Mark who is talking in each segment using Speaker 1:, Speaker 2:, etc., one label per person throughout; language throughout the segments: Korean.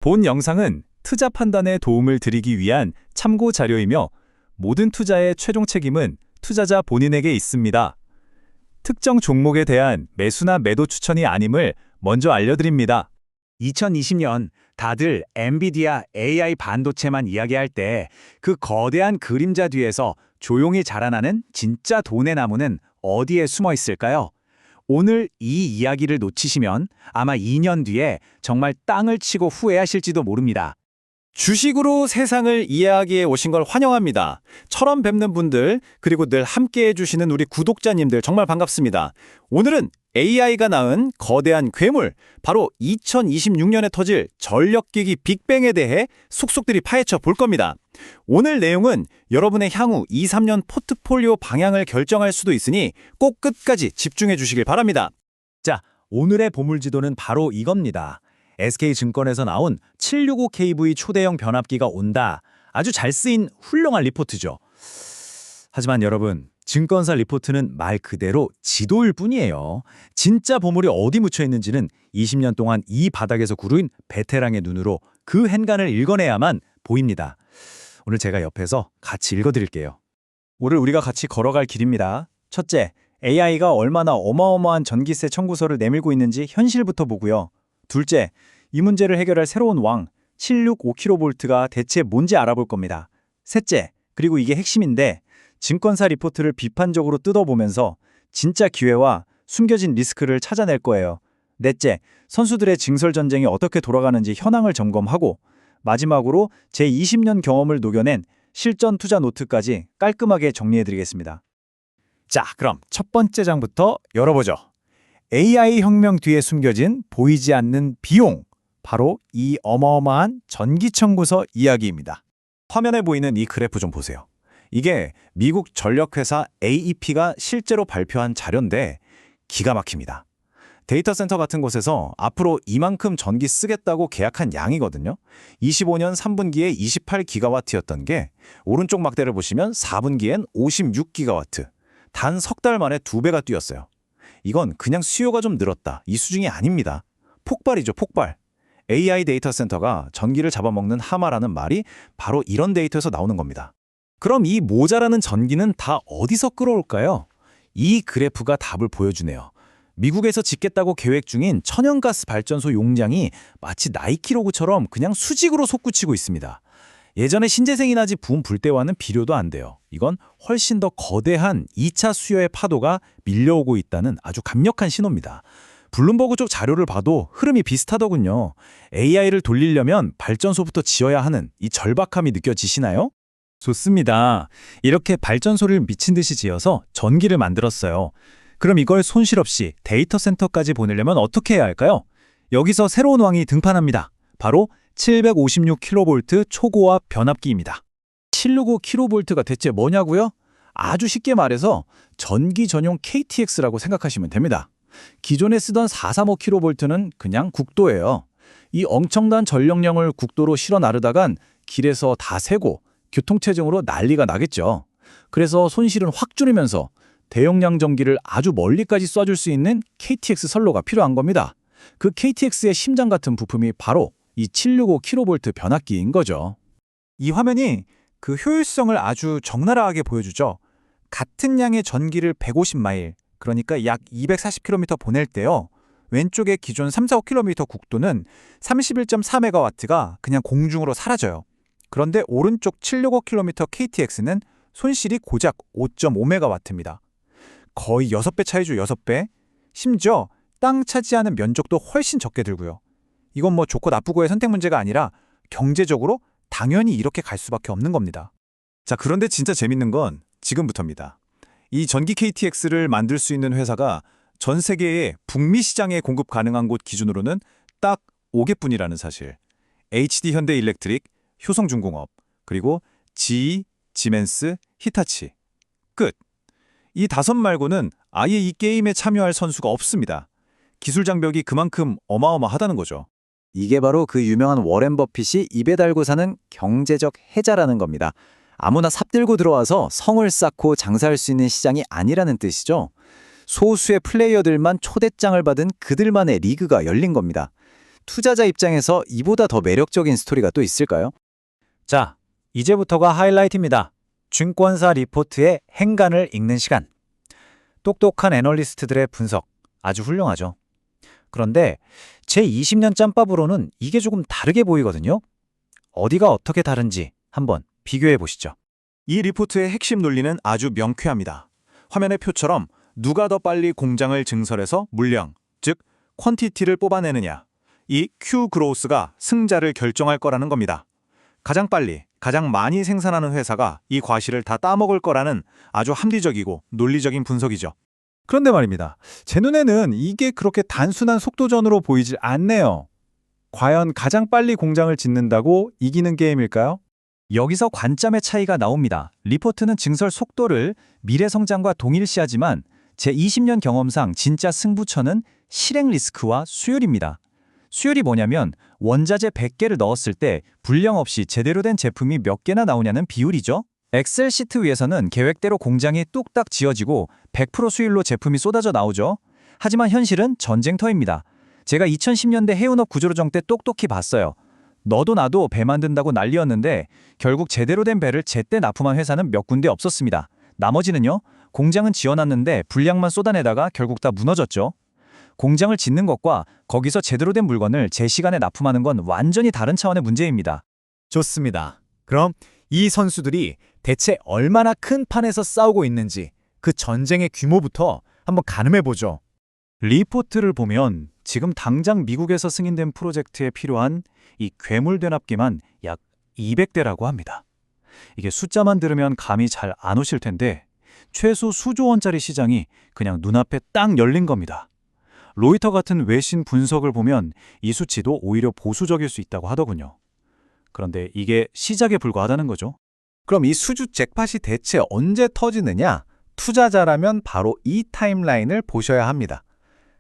Speaker 1: 본 영상은 투자 판단에 도움을 드리기 위한 참고 자료이며 모든 투자의 최종 책임은 투자자 본인에게 있습니다. 특정 종목에 대한 매수나 매도 추천이 아님을 먼저 알려드립니다.
Speaker 2: 2020년 다들 엔비디아 AI 반도체만 이야기할 때 그 거대한 그림자 뒤에서 조용히 자라나는 진짜 돈의 나무는 어디에 숨어 있을까요? 오늘 이 이야기를 놓치시면 아마 2년 뒤에 정말 땅을 치고 후회하실지도 모릅니다.
Speaker 1: 주식으로 세상을 이해하기에 오신 걸 환영합니다. 처럼 뵙는 분들, 그리고 늘 함께해 주시는 우리 구독자님들 정말 반갑습니다. 오늘은 AI가 낳은 거대한 괴물, 바로 2026년에 터질 전력기기 빅뱅에 대해 속속들이 파헤쳐 볼 겁니다. 오늘 내용은 여러분의 향후 2, 3년 포트폴리오 방향을 결정할 수도 있으니 꼭 끝까지 집중해 주시길 바랍니다.
Speaker 2: 자, 오늘의 보물지도는 바로 이겁니다. SK증권에서 나온 765kV 초대형 변압기가 온다. 아주 잘 쓰인 훌륭한 리포트죠. 하지만 여러분, 증권사 리포트는 말 그대로 지도일 뿐이에요. 진짜 보물이 어디 묻혀 있는지는 20년 동안 이 바닥에서 구르인 베테랑의 눈으로 그 행간을 읽어내야만 보입니다. 오늘 제가 옆에서 같이 읽어드릴게요.
Speaker 1: 오늘 우리가 같이 걸어갈 길입니다. 첫째, AI가 얼마나 어마어마한 전기세 청구서를 내밀고 있는지 현실부터 보고요. 둘째, 이 문제를 해결할 새로운 왕, 765kV가 대체 뭔지 알아볼 겁니다. 셋째, 그리고 이게 핵심인데, 증권사 리포트를 비판적으로 뜯어보면서 진짜 기회와 숨겨진 리스크를 찾아낼 거예요. 넷째, 선수들의 징설 전쟁이 어떻게 돌아가는지 현황을 점검하고, 마지막으로 제 20년 경험을 녹여낸 실전 투자 노트까지 깔끔하게 정리해드리겠습니다. 자, 그럼 첫 번째 장부터 열어보죠. AI 혁명 뒤에 숨겨진 보이지 않는 비용, 바로 이 어마어마한 전기 청구서 이야기입니다. 화면에 보이는 이 그래프 좀 보세요. 이게 미국 전력회사 AEP가 실제로 발표한 자료인데 기가 막힙니다. 데이터 센터 같은 곳에서 앞으로 이만큼 전기 쓰겠다고 계약한 양이거든요. 25년 3분기에 28기가와트였던 게 오른쪽 막대를 보시면 4분기엔 56기가와트. 단 석 달 만에 2배가 뛰었어요. 이건 그냥 수요가 좀 늘었다, 이 수준이 아닙니다. 폭발이죠, 폭발. AI 데이터 센터가 전기를 잡아먹는 하마라는 말이 바로 이런 데이터에서 나오는 겁니다. 그럼 이 모자라는 전기는 다 어디서 끌어올까요? 이 그래프가 답을 보여주네요. 미국에서 짓겠다고 계획 중인 천연가스 발전소 용량이 마치 나이키로그처럼 그냥 수직으로 솟구치고 있습니다. 예전에 신재생에너지 붐 불 때와는 비교도 안 돼요. 이건 훨씬 더 거대한 2차 수요의 파도가 밀려오고 있다는 아주 강력한 신호입니다. 블룸버그 쪽 자료를 봐도 흐름이 비슷하더군요. AI를 돌리려면 발전소부터 지어야 하는 이 절박함이 느껴지시나요? 좋습니다. 이렇게 발전소를 미친 듯이 지어서 전기를 만들었어요. 그럼 이걸 손실 없이 데이터 센터까지 보내려면 어떻게 해야 할까요? 여기서 새로운 왕이 등판합니다. 바로 756kV 초고압 변압기입니다. 765kV가 대체 뭐냐고요? 아주 쉽게 말해서 전기 전용 KTX라고 생각하시면 됩니다. 기존에 쓰던 435kV는 그냥 국도예요. 이 엄청난 전력량을 국도로 실어 나르다간 길에서 다 새고 교통체증으로 난리가 나겠죠. 그래서 손실은 확 줄이면서 대용량 전기를 아주 멀리까지 쏴줄 수 있는 KTX 선로가 필요한 겁니다. 그 KTX의 심장 같은 부품이 바로 이 765kV 변압기인 거죠. 이 화면이 그 효율성을 아주 적나라하게 보여주죠. 같은 양의 전기를 150마일, 그러니까 약 240km 보낼 때요. 왼쪽의 기존 345km 국도는 31.4MW가 그냥 공중으로 사라져요. 그런데 오른쪽 765km KTX는 손실이 고작 5.5MW입니다. 거의 6배 차이죠, 6배. 심지어 땅 차지하는 면적도 훨씬 적게 들고요. 이건 뭐 좋고 나쁘고의 선택 문제가 아니라 경제적으로 당연히 이렇게 갈 수밖에 없는 겁니다. 자, 그런데 진짜 재밌는 건 지금부터입니다. 이 전기 KTX를 만들 수 있는 회사가 전 세계의 북미 시장에 공급 가능한 곳 기준으로는 딱 5개뿐이라는 사실. HD 현대일렉트릭, 효성중공업, 그리고 GE, 지멘스, 히타치. 끝. 이 5 말고는 아예 이 게임에 참여할 선수가 없습니다. 기술 장벽이 그만큼 어마어마하다는 거죠. 이게 바로 그 유명한 워렌 버핏이 입에 달고 사는 경제적 해자라는 겁니다. 아무나 삽들고 들어와서 성을 쌓고 장사할 수 있는 시장이 아니라는 뜻이죠. 소수의 플레이어들만 초대장을 받은 그들만의 리그가 열린 겁니다.
Speaker 3: 투자자 입장에서 이보다 더 매력적인 스토리가 또 있을까요?
Speaker 1: 자, 이제부터가 하이라이트입니다. 증권사 리포트의 행간을 읽는 시간. 똑똑한 애널리스트들의 분석, 아주 훌륭하죠. 그런데 제 20년 짬밥으로는 이게 조금 다르게 보이거든요. 어디가 어떻게 다른지 한번 비교해 보시죠.
Speaker 4: 이 리포트의 핵심 논리는 아주 명쾌합니다. 화면의 표처럼 누가 더 빨리 공장을 증설해서 물량, 즉 퀀티티를 뽑아내느냐, 이 Q 그로우스가 승자를 결정할 거라는 겁니다. 가장 빨리, 가장 많이 생산하는 회사가 이 과실을 다 따먹을 거라는 아주 합리적이고 논리적인 분석이죠.
Speaker 1: 그런데 말입니다. 제 눈에는 이게 그렇게 단순한 속도전으로 보이질 않네요. 과연 가장 빨리 공장을 짓는다고 이기는 게임일까요? 여기서 관점의 차이가 나옵니다. 리포트는 증설 속도를 미래 성장과 동일시하지만 제 20년 경험상 진짜 승부처는 실행 리스크와 수율입니다. 수율이 뭐냐면 원자재 100개를 넣었을 때 불량 없이 제대로 된 제품이 몇 개나 나오냐는 비율이죠. 엑셀 시트 위에서는 계획대로 공장이 뚝딱 지어지고 100% 수율로 제품이 쏟아져 나오죠. 하지만 현실은 전쟁터입니다. 제가 2010년대 해운업 구조조정 때 똑똑히 봤어요. 너도 나도 배 만든다고 난리였는데 결국 제대로 된 배를 제때 납품한 회사는 몇 군데 없었습니다. 나머지는요, 공장은 지어놨는데 불량만 쏟아내다가 결국 다 무너졌죠. 공장을 짓는 것과 거기서 제대로 된 물건을 제 시간에 납품하는 건 완전히 다른 차원의 문제입니다.
Speaker 2: 좋습니다. 그럼 이 선수들이 대체 얼마나 큰 판에서 싸우고 있는지 그 전쟁의 규모부터 한번 가늠해보죠.
Speaker 1: 리포트를 보면 지금 당장 미국에서 승인된 프로젝트에 필요한 이 괴물 되납기만 약 200대라고 합니다. 이게 숫자만 들으면 감이 잘 안 오실 텐데 최소 수조 원짜리 시장이 그냥 눈앞에 딱 열린 겁니다. 로이터 같은 외신 분석을 보면 이 수치도 오히려 보수적일 수 있다고 하더군요. 그런데 이게 시작에 불과하다는 거죠.
Speaker 3: 그럼 이 수주 잭팟이 대체 언제 터지느냐? 투자자라면 바로 이 타임라인을 보셔야 합니다.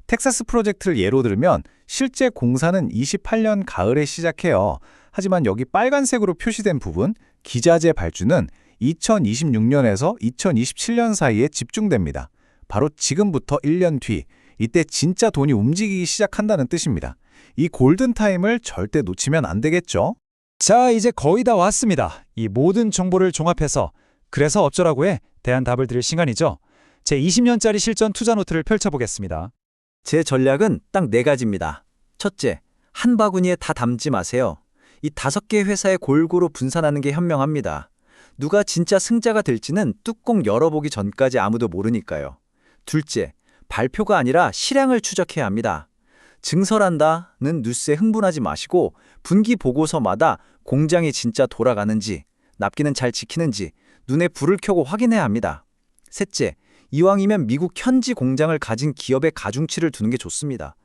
Speaker 3: 텍사스 프로젝트를 예로 들면 실제 공사는 28년 가을에 시작해요. 하지만 여기 빨간색으로 표시된 부분, 기자재 발주는 2026년에서 2027년 사이에 집중됩니다. 바로 지금부터 1년 뒤, 이때 진짜 돈이 움직이기 시작한다는 뜻입니다. 이 골든타임을 절대 놓치면 안 되겠죠?
Speaker 1: 자, 이제 거의 다 왔습니다. 이 모든 정보를 종합해서 그래서 어쩌라고에 대한 답을 드릴 시간이죠. 제 20년짜리 실전 투자 노트를 펼쳐보겠습니다.
Speaker 3: 제 전략은 딱 4가지입니다. 첫째, 한 바구니에 다 담지 마세요. 이 5개 회사에 골고루 분산하는 게 현명합니다. 누가 진짜 승자가 될지는 뚜껑 열어보기 전까지 아무도 모르니까요. 둘째, 발표가 아니라 실량을 추적해야 합니다. 증설한다는 뉴스에 흥분하지 마시고 분기 보고서마다 공장이 진짜 돌아가는지, 납기는 잘 지키는지 눈에 불을 켜고 확인해야 합니다. 셋째, 이왕이면 미국 현지 공장을 가진 기업에 가중치를 두는 게 좋습니다.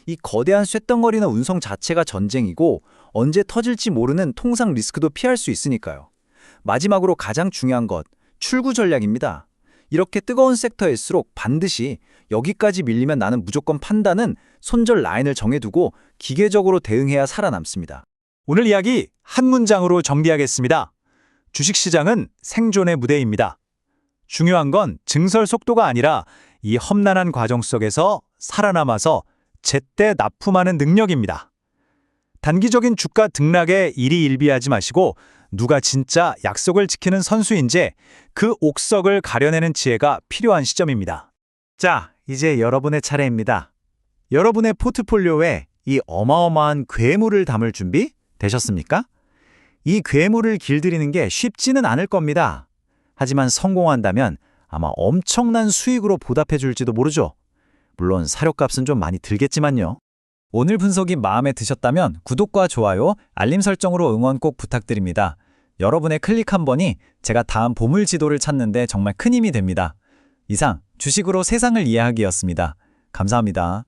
Speaker 3: 이 거대한 쇳덩어리나 운송 자체가 전쟁이고 언제 터질지 모르는 통상 리스크도 피할 수 있으니까요. 마지막으로 가장 중요한 것, 출구 전략입니다. 이렇게 뜨거운 섹터일수록 반드시 여기까지 밀리면 나는 무조건 판다는 손절 라인을 정해두고 기계적으로 대응해야 살아남습니다.
Speaker 1: 오늘 이야기 한 문장으로 정리하겠습니다. 주식시장은 생존의 무대입니다. 중요한 건 증설 속도가 아니라 이 험난한 과정 속에서 살아남아서 제때 납품하는 능력입니다. 단기적인 주가 등락에 일희일비하지 마시고 누가 진짜 약속을 지키는 선수인지 그 옥석을 가려내는 지혜가 필요한 시점입니다.
Speaker 2: 자, 이제 여러분의 차례입니다. 여러분의 포트폴리오에 이 어마어마한 괴물을 담을 준비 되셨습니까? 이 괴물을 길들이는 게 쉽지는 않을 겁니다. 하지만 성공한다면 아마 엄청난 수익으로 보답해 줄지도 모르죠. 물론 사료값은 좀 많이 들겠지만요.
Speaker 1: 오늘 분석이 마음에 드셨다면 구독과 좋아요, 알림 설정으로 응원 꼭 부탁드립니다. 여러분의 클릭 한 번이 제가 다음 보물 지도를 찾는데 정말 큰 힘이 됩니다. 이상 주식으로 세상을 이해하기였습니다. 감사합니다.